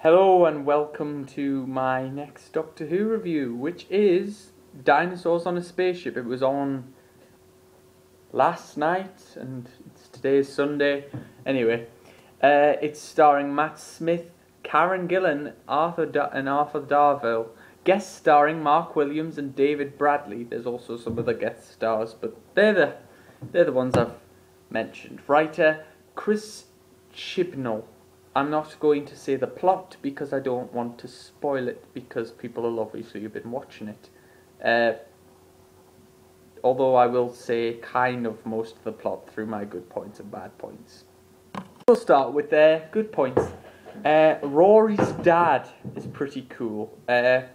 Hello and welcome to my next Doctor Who review, which is Dinosaurs on a Spaceship. It was on last night and today is Sunday. Anyway, it's starring Matt Smith, Karen Gillan, and Arthur Darvill. Guest starring Mark Williams and David Bradley. There's also some other guest stars, but they're the ones I've mentioned. Writer Chris Chibnall. I'm not going to say the plot because I don't want to spoil it because people will obviously have been watching it. Although I will say kind of most of the plot through my good points and bad points. We'll start with their good points. Rory's dad is pretty cool. The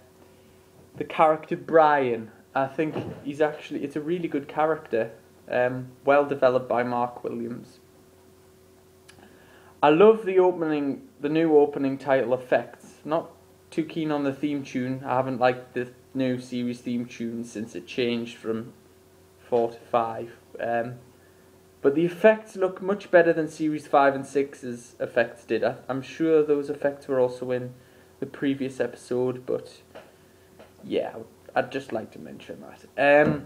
character Brian, I think it's a really good character. Well developed by Mark Williams. I love the new opening title effects. Not too keen on the theme tune. I haven't liked the new series theme tune since it changed from 4 to 5. But the effects look much better than series 5 and 6's effects did. I'm sure those effects were also in the previous episode, but yeah, I'd just like to mention that.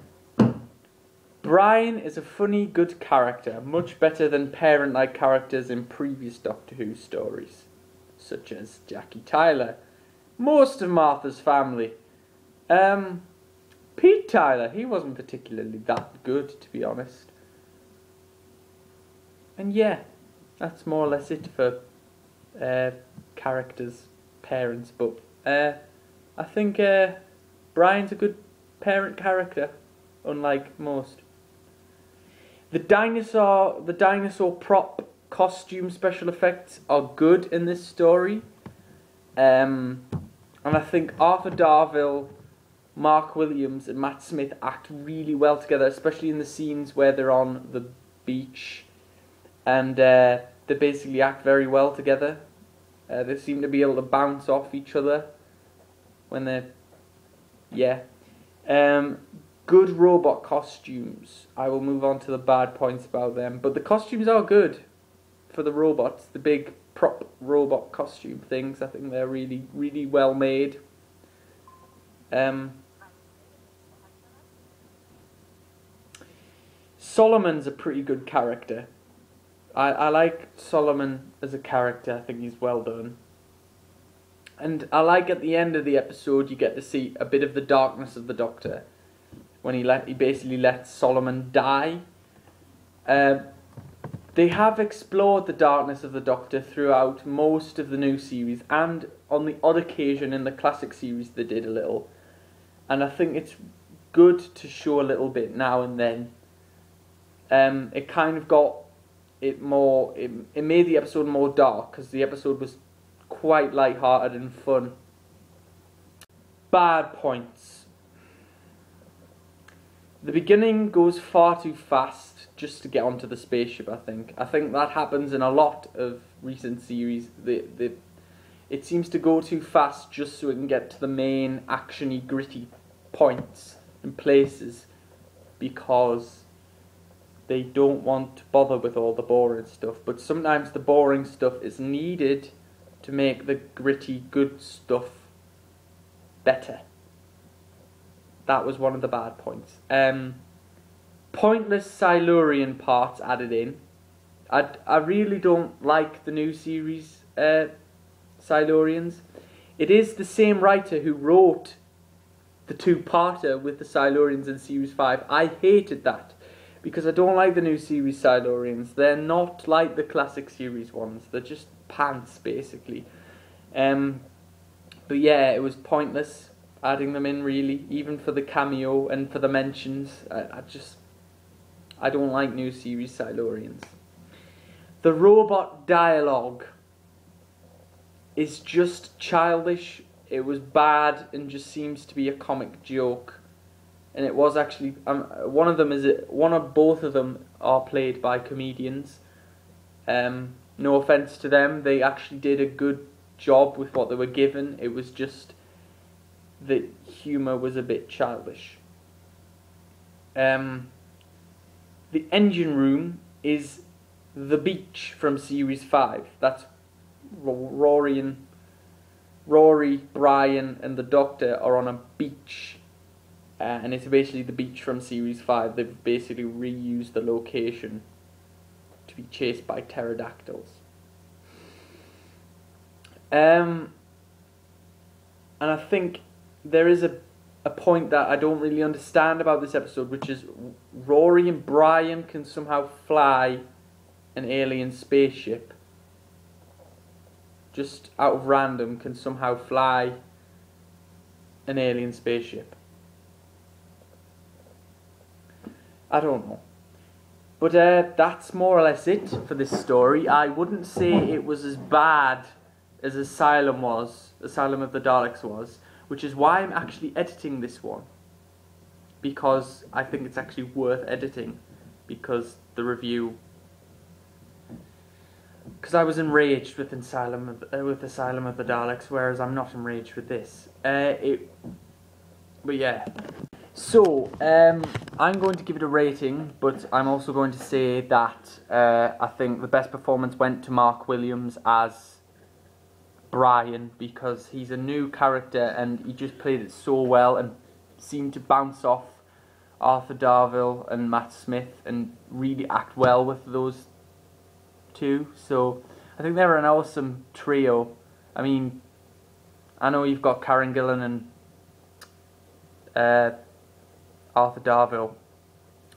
Brian is a funny, good character, much better than parent-like characters in previous Doctor Who stories, such as Jackie Tyler, most of Martha's family. Pete Tyler, he wasn't particularly that good, to be honest. And yeah, that's more or less it for characters, parents, but I think Brian's a good parent character, unlike most. The dinosaur prop costume special effects are good in this story. And I think Arthur Darvill, Mark Williams and Matt Smith act really well together, especially in the scenes where they're on the beach. And they basically act very well together. They seem to be able to bounce off each other when they're... yeah. Good robot costumes. I will move on to the bad points about them. But the costumes are good for the robots. The big prop robot costume things. I think they're really, really well made. Solomon's a pretty good character. I like Solomon as a character. I think he's well done. And I like at the end of the episode you get to see a bit of the darkness of the Doctor. When he basically lets Solomon die. They have explored the darkness of the Doctor throughout most of the new series, and on the odd occasion in the classic series they did a little. And I think it's good to show a little bit now and then. It kind of got it more... It made the episode more dark, because the episode was quite light-hearted and fun. Bad points. The beginning goes far too fast just to get onto the spaceship, I think. I think that happens in a lot of recent series. It seems to go too fast just so it can get to the main actiony, gritty points and places because they don't want to bother with all the boring stuff. But sometimes the boring stuff is needed to make the gritty, good stuff better. That was one of the bad points. Pointless Silurian parts added in. I really don't like the new series Silurians. It is the same writer who wrote the two-parter with the Silurians in Series 5. I hated that because I don't like the new series Silurians. They're not like the classic series ones. They're just pants, basically. But yeah, it was pointless adding them in, really, even for the cameo and for the mentions. I don't like new series Silurians. The robot dialogue is just childish. It was bad and just seems to be a comic joke. And it was actually one of both of them are played by comedians. No offense to them, they actually did a good job with what they were given. It was just the humour was a bit childish. The engine room is the beach from Series 5. That's Rory and Rory, Brian, and the Doctor are on a beach, and it's basically the beach from Series 5. They've basically reused the location to be chased by pterodactyls. And I think there is a point that I don't really understand about this episode, which is Rory and Brian can somehow fly an alien spaceship. Just out of random, can somehow fly an alien spaceship. I don't know. But that's more or less it for this story. I wouldn't say it was as bad as Asylum was, Asylum of the Daleks was, which is why I'm actually editing this one. Because I think it's actually worth editing, because the review... Because I was enraged with Asylum of the Daleks, whereas I'm not enraged with this. But yeah. So, I'm going to give it a rating, but I'm also going to say that I think the best performance went to Mark Williams as Brian, because he's a new character and he just played it so well and seemed to bounce off Arthur Darvill and Matt Smith and really act well with those two. So I think they're an awesome trio. I mean, I know you've got Karen Gillan and Arthur Darvill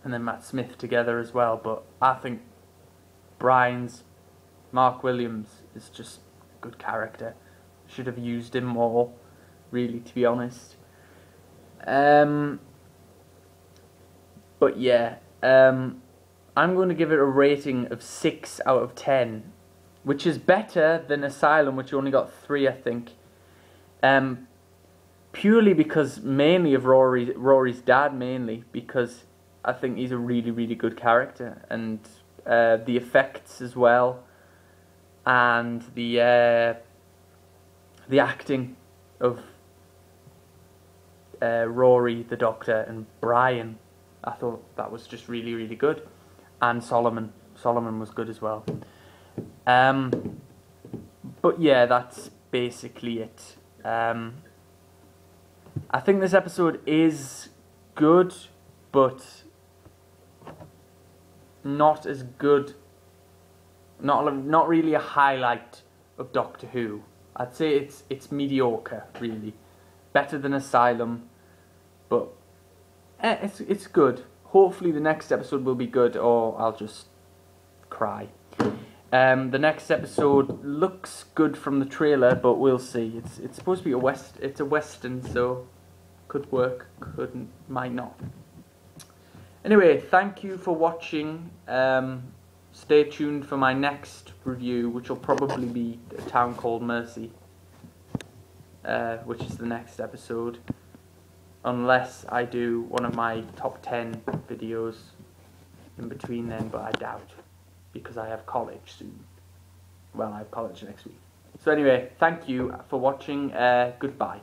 and then Matt Smith together as well, but I think Mark Williams is just a good character. Should have used him more, really, to be honest. But yeah, I'm going to give it a rating of 6 out of 10, which is better than Asylum, which only got 3, I think. Purely because mainly of Rory's dad, mainly because I think he's a really, really good character, and the effects as well, and the acting of Rory, the Doctor, and Brian. I thought that was just really, really good. And Solomon was good as well. But yeah, that's basically it. I think this episode is good, but not as good. Not really a highlight of Doctor Who. I'd say it's mediocre, really. Better than Asylum, but it's good. Hopefully the next episode will be good, or I'll just cry. The next episode looks good from the trailer, but we'll see. It's supposed to be it's a western, so could work, might not. Anyway, thank you for watching. Stay tuned for my next review, which will probably be A Town Called Mercy, which is the next episode. Unless I do one of my top 10 videos in between then, but I doubt, because I have college soon. Well, I have college next week. So anyway, thank you for watching. Goodbye.